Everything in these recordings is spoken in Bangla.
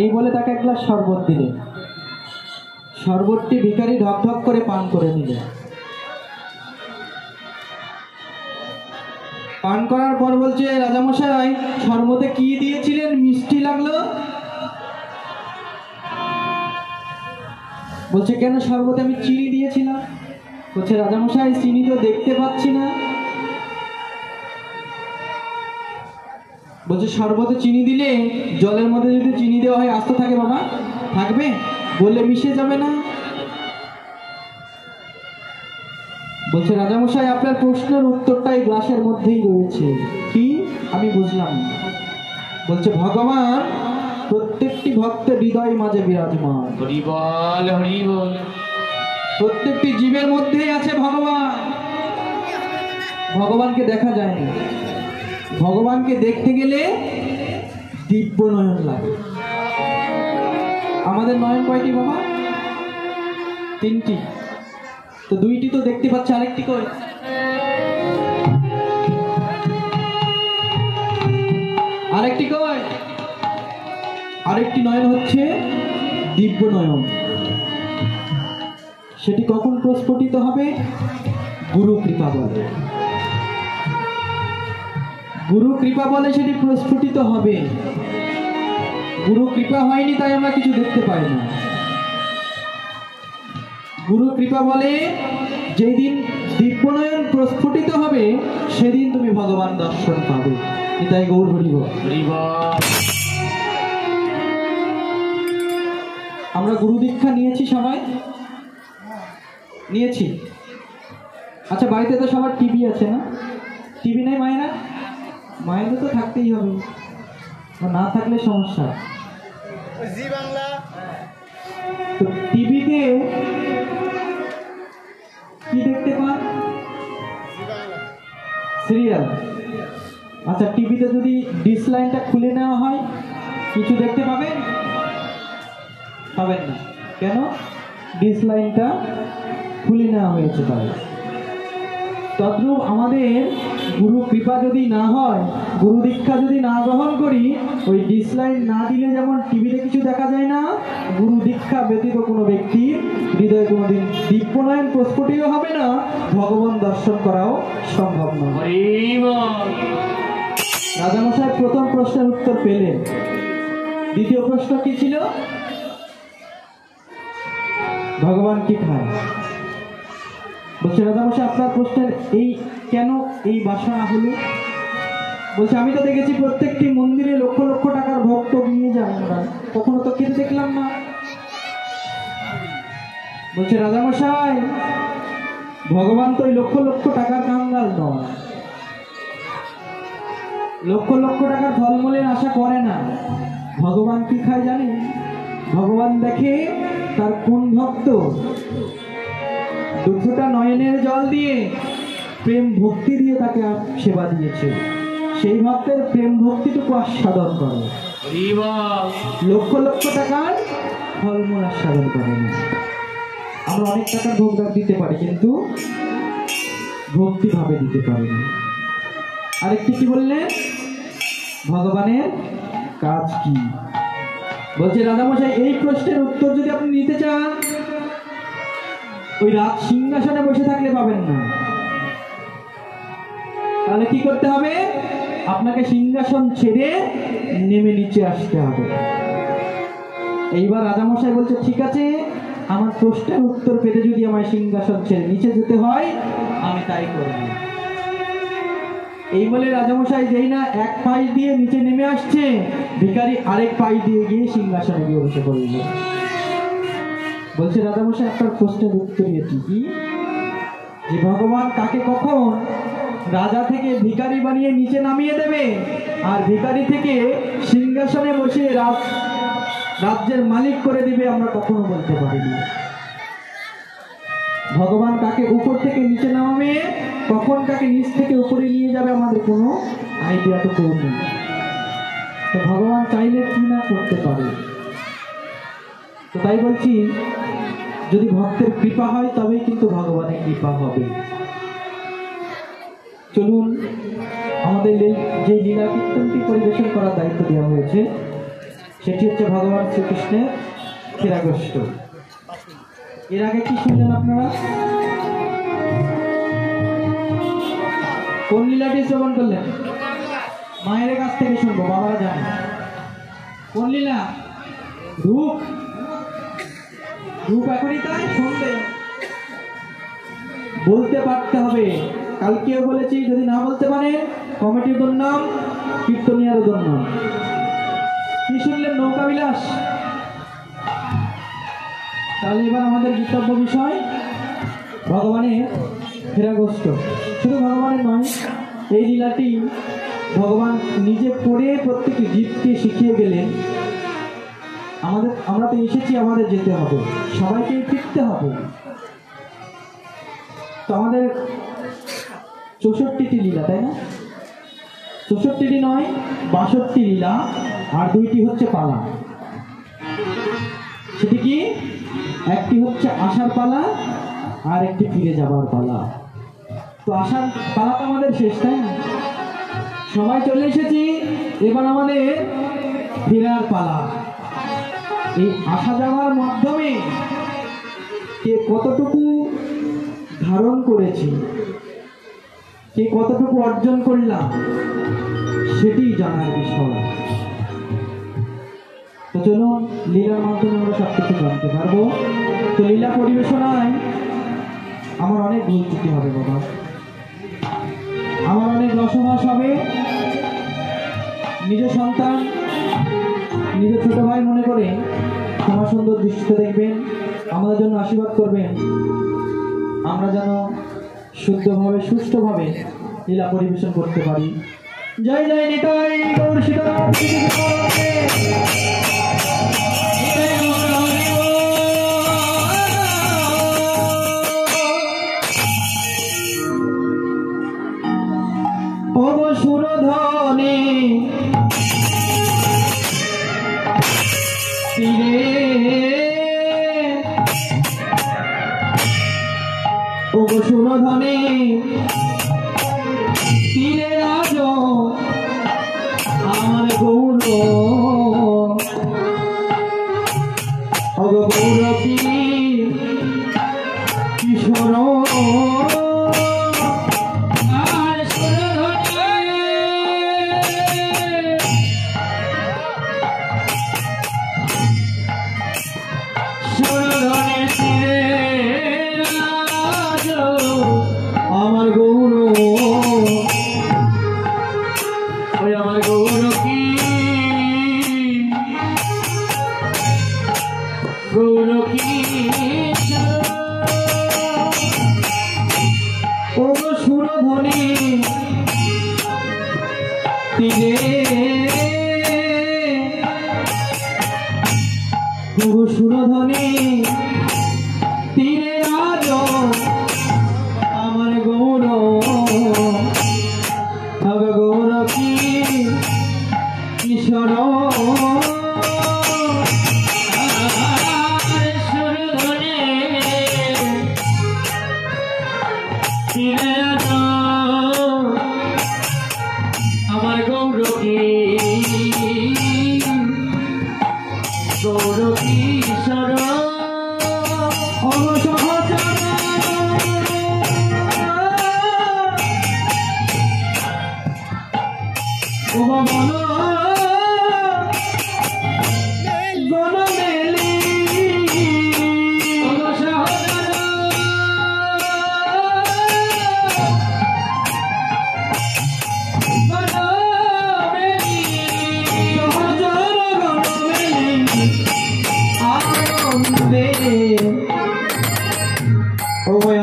এই বলে তাকে এক গ্লাস শরবত দিলেন। শরবতটি ভিখারি ঢক ঢক করে পান করে নিলেন। পান করার পর বলছে, রাজামশাই শরবতে কি দিয়েছিলেন, মিষ্টি লাগলো? বলছে, কেন শরবতে আমি চিনি দিয়েছিলাম। বলছে, রাজামশাই চিনি তো দেখতে পাচ্ছি না। বলছে, শরবতে চিনি দিলে জলের মধ্যে যদি চিনি দেওয়া হয় আস্ত থাকে বাবা? থাকবে? বললে মিশে যাবে না। বলছে, রাজামশাই আপনার প্রশ্নের উত্তরটা এই গ্লাসের মধ্যেই রয়েছে। কি? আমি বুঝলাম। বলছে, ভগবান প্রত্যেকটি ভক্তের হৃদয় মাঝে বিরাজমান। হরি বল, হরি বল। প্রত্যেকটি জীবের মধ্যেই আছে ভগবান। ভগবানকে দেখা যায় না। ভগবানকে দেখতে গেলে দিব্য নয়ন লাগে। আমাদের নয়ন কয়টি বাবা? তিনটি। তো দুইটি তো দেখতে পাচ্ছে, আরেকটি কই? আরেকটি কই? আরেকটি নয়ন হচ্ছে দিব্য নয়ন। সেটি কখন প্রস্ফুটিত হবে? গুরু কৃপা বলে। গুরু কৃপা বলে সেটি প্রস্ফুটিত হবে। গুরু কৃপা হয়নি তাই আমরা কিছু দেখতে পাই না। গুরু কৃপা বলে যেদিন দিব্যনয়ন প্রস্ফুটিত হবে সেদিন তুমি ভগবান দর্শন পাবে। তাই গৌর হরি বল। আমরা গুরু দীক্ষা নিয়েছি, সবাই নিয়েছি। আচ্ছা, বাড়িতে তো সবার টিভি আছে না? টিভি নেই মায়েরা? মায়েদের তো থাকতেই হবে, না থাকলে সমস্যা। তো টিভিতে কি দেখতে পান? সিরিয়াল। আচ্ছা, টিভিতে যদি ডিশ লাইনটা খুলে নেওয়া হয় কিছু দেখতে পাবেন? পাবেন না। কেন? ডিশ লাইনটা খুলে নেওয়া হয়েছে তাই। তদ্রূপ আমাদের গুরু কৃপা যদি না হয়, গুরু দীক্ষা যদি না গ্রহণ করি, ওই ডিশ লাইন না দিলে যেমন টিভিতে কিছু দেখা যায় না, গুরু দীক্ষা ব্যতীত কোনো ব্যক্তির হৃদয়ে কোনোদিন দিব্যনয়ন প্রস্ফুটিত হবে না, ভগবান দর্শন করাও সম্ভব নয়। রাজামশাই প্রথম প্রশ্নের উত্তর পেলেন। দ্বিতীয় প্রশ্ন কি ছিল? ভগবান কি খায়? বলছে, রাজামশাই আপনার প্রশ্নের এই কেন এই বাসনা হলো? বলছে, আমি তো দেখেছি প্রত্যেকটি মন্দিরে লক্ষ লক্ষ টাকার ভক্ত নিয়ে যায়, আমরা কখনো তো খেতে দেখলাম না। বলছে, রাজামশাই ভগবান তো ওই লক্ষ লক্ষ টাকার কাঙ্গাল নয়, লক্ষ লক্ষ টাকার ফলমূলের আশা করে না। ভগবান কি খায় জানেন? ভগবান দেখে তার কোন ভক্ত দুঃখটা নয়নের জল দিয়ে প্রেম ভক্তি দিয়ে তাকে সেবা দিয়েছে, সেই ভক্তের প্রেম ভক্তিটুকু আস্বাদন করে। লক্ষ লক্ষ টাকার ফলমূল আস্বাদন করে না। আমরা অনেক টাকার ভোগ দিতে পারি কিন্তু ভক্তি ভাবে দিতে পারি না। আরেকটি কি বললেন? ভগবানের কাজ কি? বলছে, রাজামশাই এই প্রশ্নের উত্তর যদি আপনি নিতে চান, ওই রাত সিংহাসনে বসে থাকলে পাবেন না। তাহলে কি করতে হবে? আপনাকে সিংহাসন ছেড়ে নেমে নিচে আসতে হবে। এইবার রাজামশাই বলছে, ঠিক আছে, আমার প্রশ্নের উত্তর পেতে যদি আমায় সিংহাসন ছেড়ে নিচে যেতে হয় আমি তাই করব। এই বলে রাজামশাই যেই না এক পাশ দিয়ে নিচে নেমে আসছে, ভিখারি আরেক পাশ দিয়ে গিয়ে সিংহাসনে গিয়ে বসে পড়ল। বলছে, রাজামশাই আপনার প্রশ্নের উত্তর এটি কি, যে ভগবান কাকে কখন রাজা থেকে ভিখারি বানিয়ে নিচে নামিয়ে দেবে আর ভিখারি থেকে সিংহাসনে বসে রাজ্যের মালিক করে দিবে আমরা কখনো বলতে পারিনি। ভগবান কাকে উপর থেকে নিচে নামাবে, কখন কাকে নিচ থেকে উপরে নিয়ে যাবে আমাদের কোনো আইডিয়া তো নেই। তো ভগবান চাইলে কি না করতে পারে। তো তাই বলছি, যদি ভক্তের কৃপা হয় তবেই কিন্তু ভগবানের কৃপা হবে। চলুন, আমাদের যে লীলা কীর্তনটি পরিবেশন করার দায়িত্ব দেওয়া হয়েছে সেটি হচ্ছে ভগবান শ্রীকৃষ্ণের ক্ষীরাগোষ্ঠ। এর আগে কি শুনলেন আপনারা? কোন লীলাটি শ্রবণ করলেন? মায়ের কাছ থেকে শুনবো, বাবারা জানে। কোন লীলা? রূপ। রূপ এখনই তাই শুনবে, বলতে পারতে হবে। কালকেও বলেছি, যদি না বলতে পারে কমিটির নাম, কীর্তনিয়ার নাম। কি শুনলেন? নৌকা বিলাস। তাহলে এবার আমাদের গীতব্য বিষয় ভগবানের ক্ষীরাগোষ্ঠ। শুধু ভগবানের নয়, এই লীলাটি ভগবান নিজে করে প্রত্যেকটি জীবকে শিখিয়ে গেলেন। আমরা তো এসেছি, আমাদের যেতে হবে, সবাইকে ফিরতে হবে। তো আমাদের 64টি লীলা, তাই না? 64টি নয়, 62টি লীলা, আর 2টি হচ্ছে পালা। সেটি কি? একটি হচ্ছে আসার পালা, আর একটি ফিরে যাবার পালা। তো আসার পালা তো আমাদের শেষ, তাই না? সবাই চলে এসেছি, এবার আমাদের ফেরার পালা। এই আসা যাওয়ার মাধ্যমে কে কতটুকু ধারণ করেছি, কে কতটুকু অর্জন করলাম, সেটি জানার বিষয়। তো চলুন, লীলার মাধ্যমে আমরা সবকিছু জানতে পারবো। তো লীলা পরিবেশনায় আমার অনেক ভুল ত্রুটি হবে বাবা, আমার অনেক রসভাস হবে। নিজের সন্তান, নিজের ছোট ভাই মনে করে ক্ষমা সুন্দর দৃষ্টিতে দেখবেন, আমাদের জন্য আশীর্বাদ করবেন। আমরা যেন শুদ্ধভাবে, সুষ্ঠুভাবে লীলা পরিবেশন করতে পারি। জয় জয় নিতাই গৌর সীতারাম। সুরধনে সুরধনে তীরে আজ আমার গৌর, গৌর কি কিশোর আমার গৌর, ওই আমার গৌর কি, গৌর কি ও সুরধনী তীরে, সুরধনী তীরে আজ আমার গৌর, গৌর কি কিশোর সুরধনে তীরে আজ আমার গৌর কি, গৌর কিশোর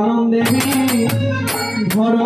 আনন্দে ধর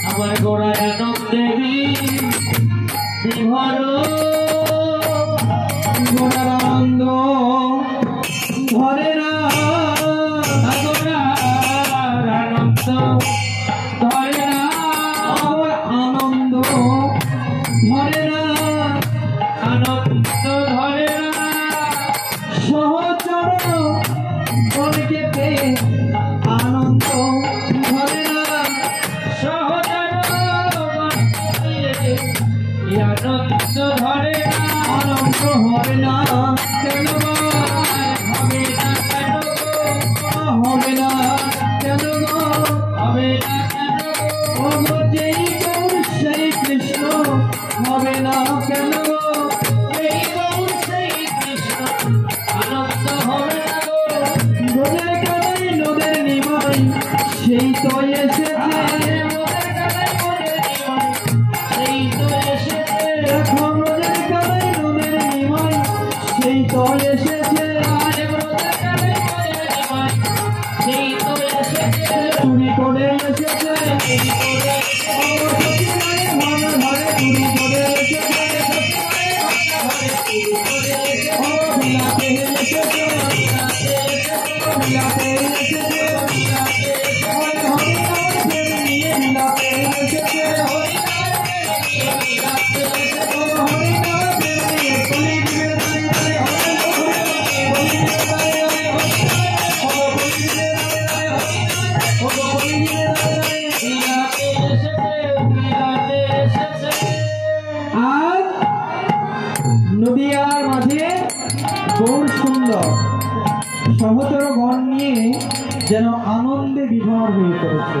আমার গোড়ায় আনন্দেবী বিভর, গোড়ার আনন্দ ধরে না, গোড়ার আনন্দ আনন্দ ধরে না, আনন্দ হবে না কেন গো? হবে না কেন গো? হবে না কেন গো? হবে না কেন গো? ও গো যেই গৌর সেই কৃষ্ণ হবে না কেন গো? এই গৌর সেই কৃষ্ণ আনন্দ হবে না গো। নদের কানাই নদের নিমাই সেই তো এসেছে, মোদের কানাই মোদের নিমাই সেই তো এসেছে। এখন নদের কানাই নদের নিমাই সেই তো এসেছে। আরে মোদের কানাই মোদের নিমাই সেই তো এসেছে। চুরি করে এসেছে, চুরি করে ও সতীমায়ের ঘরে ঘরে চুরি করে এসেছে, ঘরে চুরি করে এসেছে। ও বিলাতে এসেছে, বিলাতে এসেছে, হরে হরে নাম প্রেম নিয়ে বিলাতে এসেছে, ও হরে নাম প্রেম নিয়ে কলি দিবে দাঁড়িয়ে দাঁড়িয়ে, হরে হরে কলি দিবে দাঁড়িয়ে দাঁড়িয়ে, ও কলি দিবে দাঁড়িয়ে দাঁড়িয়ে, ও কলি দিবে দাঁড়িয়ে দাঁড়িয়ে। আর নদিয়ার মাঝে গৌর সুন্দর সহচর গণ নিয়ে যেন আনন্দে বিভোর হয়ে পড়েছে।